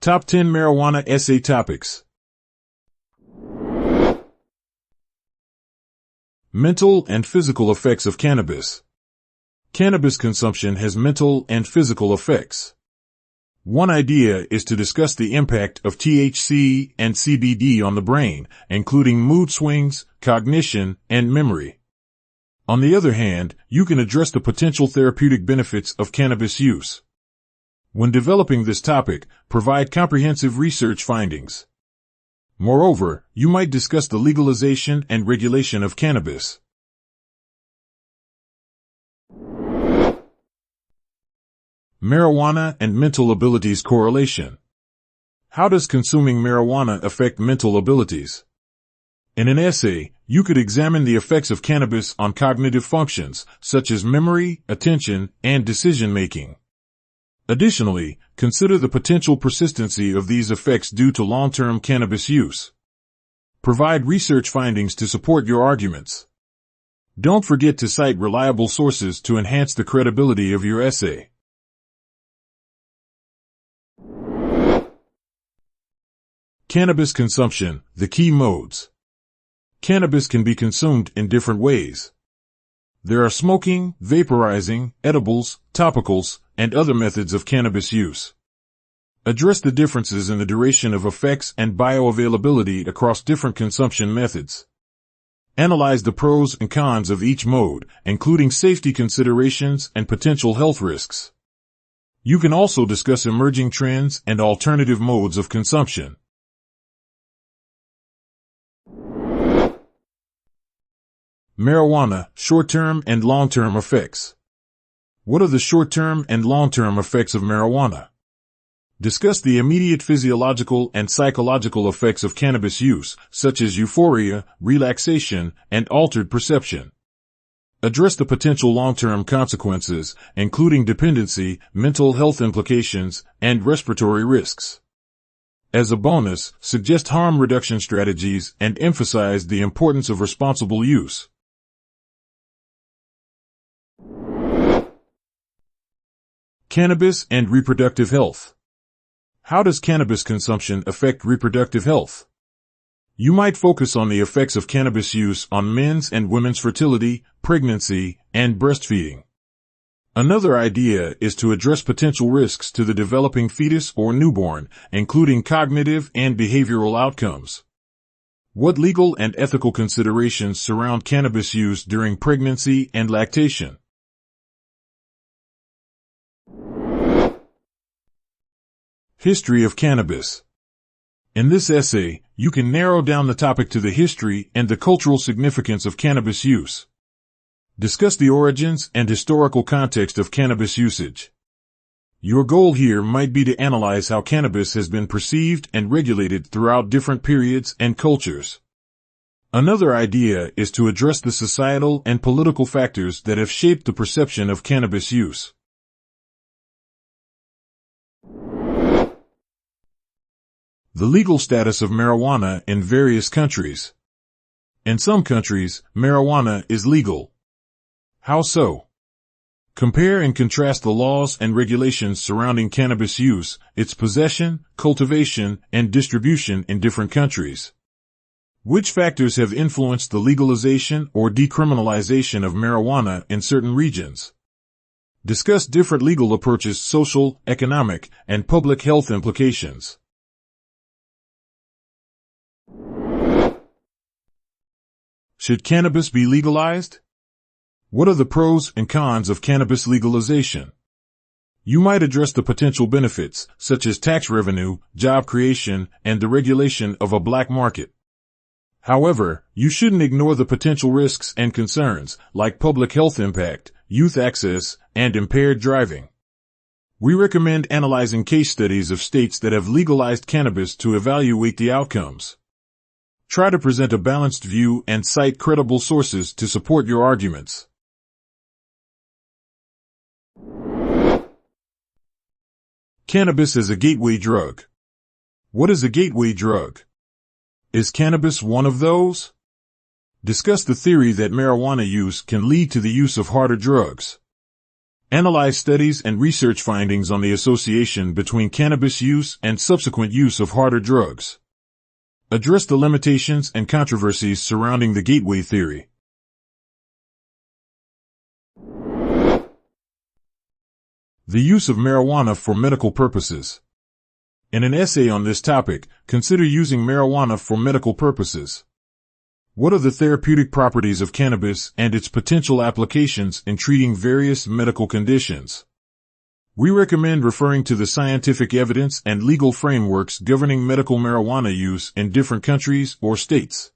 Top 10 Marijuana Essay Topics. Mental and physical effects of cannabis. Cannabis consumption has mental and physical effects. One idea is to discuss the impact of THC and CBD on the brain, including mood swings, cognition, and memory. On the other hand, you can address the potential therapeutic benefits of cannabis use. When developing this topic, provide comprehensive research findings. Moreover, you might discuss the legalization and regulation of cannabis. Marijuana and mental abilities correlation. How does consuming marijuana affect mental abilities? In an essay, you could examine the effects of cannabis on cognitive functions, such as memory, attention, and decision-making. Additionally, consider the potential persistency of these effects due to long-term cannabis use. Provide research findings to support your arguments. Don't forget to cite reliable sources to enhance the credibility of your essay. Cannabis consumption, the key modes. Cannabis can be consumed in different ways. There are smoking, vaporizing, edibles, topicals, and other methods of cannabis use. Address the differences in the duration of effects and bioavailability across different consumption methods. Analyze the pros and cons of each mode, including safety considerations and potential health risks. You can also discuss emerging trends and alternative modes of consumption. Marijuana, short-term and long-term effects. What are the short-term and long-term effects of marijuana? Discuss the immediate physiological and psychological effects of cannabis use, such as euphoria, relaxation, and altered perception. Address the potential long-term consequences, including dependency, mental health implications, and respiratory risks. As a bonus, suggest harm reduction strategies and emphasize the importance of responsible use. Cannabis and reproductive health. How does cannabis consumption affect reproductive health? You might focus on the effects of cannabis use on men's and women's fertility, pregnancy, and breastfeeding. Another idea is to address potential risks to the developing fetus or newborn, including cognitive and behavioral outcomes. What legal and ethical considerations surround cannabis use during pregnancy and lactation? History of cannabis. In this essay, you can narrow down the topic to the history and the cultural significance of cannabis use. Discuss the origins and historical context of cannabis usage. Your goal here might be to analyze how cannabis has been perceived and regulated throughout different periods and cultures. Another idea is to address the societal and political factors that have shaped the perception of cannabis use. The legal status of marijuana in various countries. In some countries, marijuana is legal. How so? Compare and contrast the laws and regulations surrounding cannabis use, its possession, cultivation, and distribution in different countries. Which factors have influenced the legalization or decriminalization of marijuana in certain regions? Discuss different legal approaches' social, economic, and public health implications. Should cannabis be legalized? What are the pros and cons of cannabis legalization? You might address the potential benefits, such as tax revenue, job creation, and the regulation of a black market. However, you shouldn't ignore the potential risks and concerns, like public health impact, youth access, and impaired driving. We recommend analyzing case studies of states that have legalized cannabis to evaluate the outcomes. Try to present a balanced view and cite credible sources to support your arguments. Cannabis as a gateway drug. What is a gateway drug? Is cannabis one of those? Discuss the theory that marijuana use can lead to the use of harder drugs. Analyze studies and research findings on the association between cannabis use and subsequent use of harder drugs. Address the limitations and controversies surrounding the gateway theory. The use of marijuana for medical purposes. In an essay on this topic, consider using marijuana for medical purposes. What are the therapeutic properties of cannabis and its potential applications in treating various medical conditions? We recommend referring to the scientific evidence and legal frameworks governing medical marijuana use in different countries or states.